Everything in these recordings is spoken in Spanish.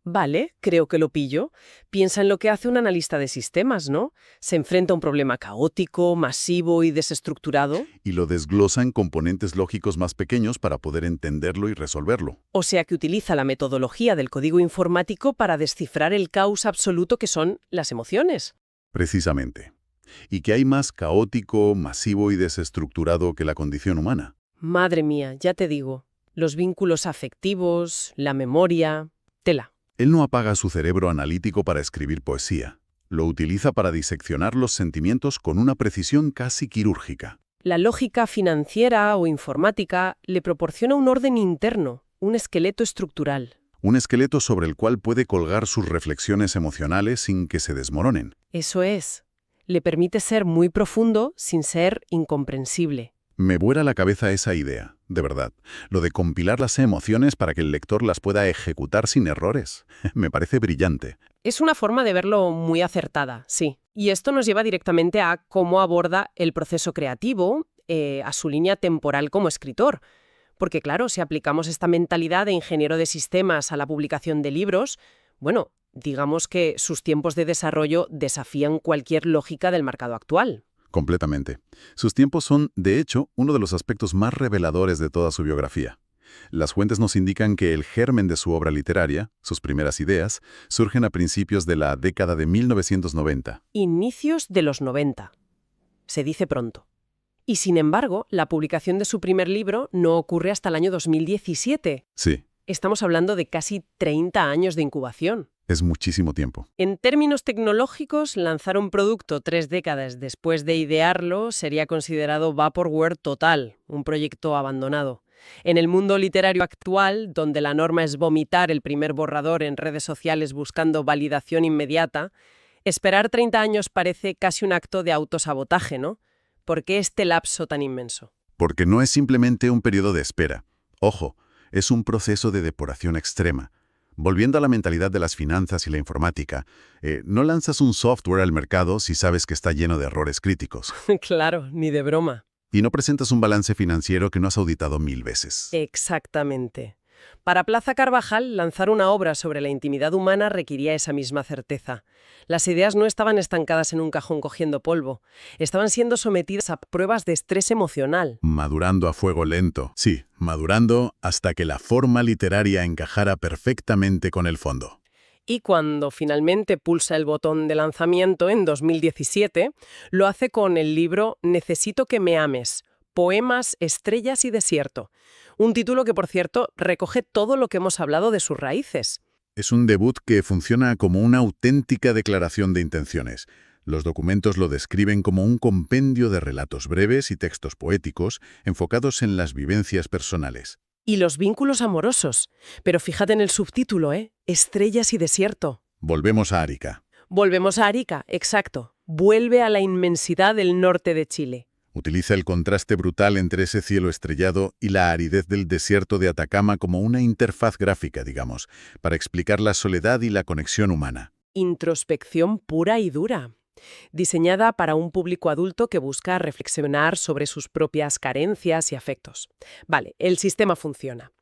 Vale, creo que lo pillo. Piensa en lo que hace un analista de sistemas, ¿no? Se enfrenta a un problema caótico, masivo y desestructurado. Y lo desglosa en componentes lógicos más pequeños para poder entenderlo y resolverlo. O sea que utiliza la metodología del código informático para descifrar el caos absoluto que son las emociones. Precisamente. ¿Y qué hay más caótico, masivo y desestructurado que la condición humana? Madre mía, ya te digo. Los vínculos afectivos, la memoria... Tela. Él no apaga su cerebro analítico para escribir poesía. Lo utiliza para diseccionar los sentimientos con una precisión casi quirúrgica. La lógica financiera o informática le proporciona un orden interno, un esqueleto estructural. Un esqueleto sobre el cual puede colgar sus reflexiones emocionales sin que se desmoronen. Eso es. Le permite ser muy profundo sin ser incomprensible. Me vuela la cabeza esa idea, de verdad. Lo de compilar las emociones para que el lector las pueda ejecutar sin errores. Me parece brillante. Es una forma de verlo muy acertada, sí. Y esto nos lleva directamente a cómo aborda el proceso creativo, a su línea temporal como escritor. Porque claro, si aplicamos esta mentalidad de ingeniero de sistemas a la publicación de libros, bueno, digamos que sus tiempos de desarrollo desafían cualquier lógica del mercado actual. Completamente. Sus tiempos son, de hecho, uno de los aspectos más reveladores de toda su biografía. Las fuentes nos indican que el germen de su obra literaria, sus primeras ideas, surgen a principios de la década de 1990. Inicios de los 90. Se dice pronto. Y sin embargo, la publicación de su primer libro no ocurre hasta el año 2017. Sí, Estamos hablando de casi 30 años de incubación. es muchísimo tiempo. En términos tecnológicos, lanzar un producto 3 décadas después de idearlo sería considerado vaporware total, un proyecto abandonado. En el mundo literario actual, donde la norma es vomitar el primer borrador en redes sociales buscando validación inmediata, esperar 30 años parece casi un acto de autosabotaje, ¿no? ¿Por qué este lapso tan inmenso? Porque no es simplemente un periodo de espera. Ojo, es un proceso de depuración extrema. Volviendo a la mentalidad de las finanzas y la informática, no lanzas un software al mercado si sabes que está lleno de errores críticos. Claro, ni de broma. Y no presentas un balance financiero que no has auditado 1000 veces. Exactamente. Para Plaza Carvajal, lanzar una obra sobre la intimidad humana requería esa misma certeza. Las ideas no estaban estancadas en un cajón cogiendo polvo. Estaban siendo sometidas a pruebas de estrés emocional. Madurando a fuego lento. Sí, madurando hasta que la forma literaria encajara perfectamente con el fondo. Y cuando finalmente pulsa el botón de lanzamiento en 2017, lo hace con el libro Necesito que me ames, Poemas, Estrellas y Desierto. Un título que, por cierto, recoge todo lo que hemos hablado de sus raíces. Es un debut que funciona como una auténtica declaración de intenciones. Los documentos lo describen como un compendio de relatos breves y textos poéticos enfocados en las vivencias personales. Y los vínculos amorosos. Pero fíjate en el subtítulo, Estrellas y Desierto. Volvemos a Arica. Volvemos a Arica, exacto. Vuelve a la inmensidad del norte de Chile. Utiliza el contraste brutal entre ese cielo estrellado y la aridez del desierto de Atacama como una interfaz gráfica, digamos, para explicar la soledad y la conexión humana. Introspección pura y dura. Diseñada para un público adulto que busca reflexionar sobre sus propias carencias y afectos. Vale, el sistema funciona.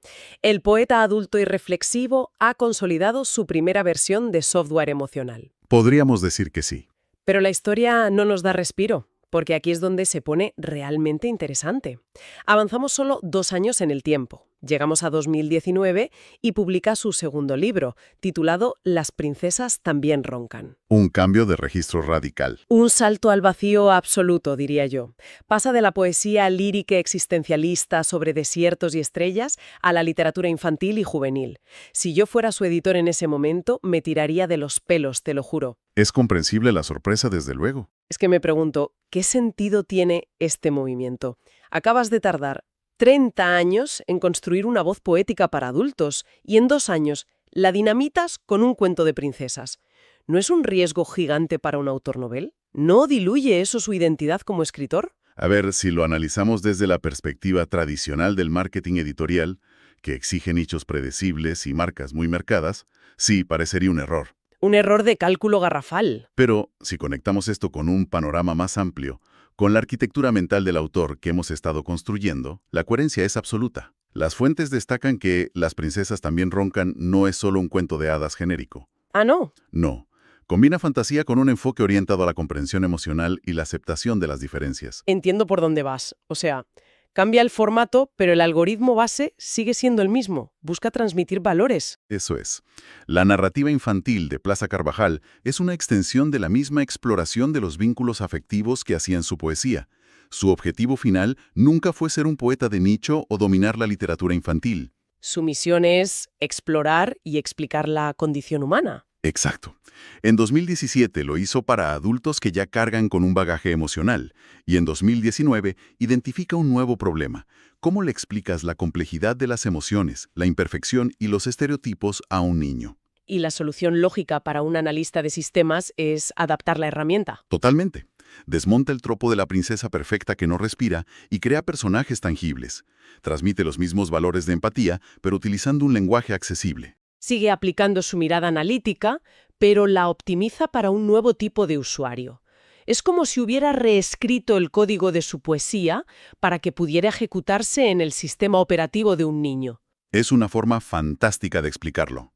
El poeta adulto y reflexivo ha consolidado su primera versión de software emocional. Podríamos decir que sí. Pero la historia no nos da respiro, porque aquí es donde se pone realmente interesante. Avanzamos solo 2 años en el tiempo. Llegamos a 2019 y publica su segundo libro, titulado Las princesas también roncan. Un cambio de registro radical. Un salto al vacío absoluto, diría yo. Pasa de la poesía lírica existencialista sobre desiertos y estrellas a la literatura infantil y juvenil. Si yo fuera su editor en ese momento, me tiraría de los pelos, te lo juro. Es comprensible la sorpresa, desde luego. Es que me pregunto, ¿qué sentido tiene este movimiento? Acabas de tardar 30 años en construir una voz poética para adultos y en 2 años la dinamitas con un cuento de princesas. ¿No es un riesgo gigante para un autor novel? ¿No diluye eso su identidad como escritor? A ver, si lo analizamos desde la perspectiva tradicional del marketing editorial, que exige nichos predecibles y marcas muy marcadas, sí, parecería un error. Un error de cálculo garrafal. Pero, si conectamos esto con un panorama más amplio, con la arquitectura mental del autor que hemos estado construyendo, la coherencia es absoluta. Las fuentes destacan que Las princesas también roncan no es solo un cuento de hadas genérico. Ah, no. No. Combina fantasía con un enfoque orientado a la comprensión emocional y la aceptación de las diferencias. Entiendo por dónde vas. O sea, cambia el formato, pero el algoritmo base sigue siendo el mismo. Busca transmitir valores. Eso es. La narrativa infantil de Plaza Carvajal es una extensión de la misma exploración de los vínculos afectivos que hacía en su poesía. Su objetivo final nunca fue ser un poeta de nicho o dominar la literatura infantil. Su misión es explorar y explicar la condición humana. Exacto. En 2017 lo hizo para adultos que ya cargan con un bagaje emocional, y en 2019 identifica un nuevo problema. ¿Cómo le explicas la complejidad de las emociones, la imperfección y los estereotipos a un niño? Y la solución lógica para un analista de sistemas es adaptar la herramienta. Totalmente. Desmonta el tropo de la princesa perfecta que no respira y crea personajes tangibles. Transmite los mismos valores de empatía, pero utilizando un lenguaje accesible. Sigue aplicando su mirada analítica, pero la optimiza para un nuevo tipo de usuario. Es como si hubiera reescrito el código de su poesía para que pudiera ejecutarse en el sistema operativo de un niño. Es una forma fantástica de explicarlo.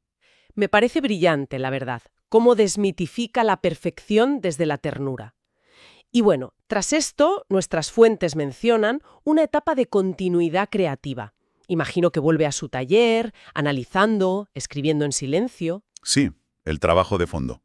Me parece brillante, la verdad, cómo desmitifica la perfección desde la ternura. Y bueno, tras esto, nuestras fuentes mencionan una etapa de continuidad creativa. Imagino que vuelve a su taller, analizando, escribiendo en silencio. Sí, el trabajo de fondo.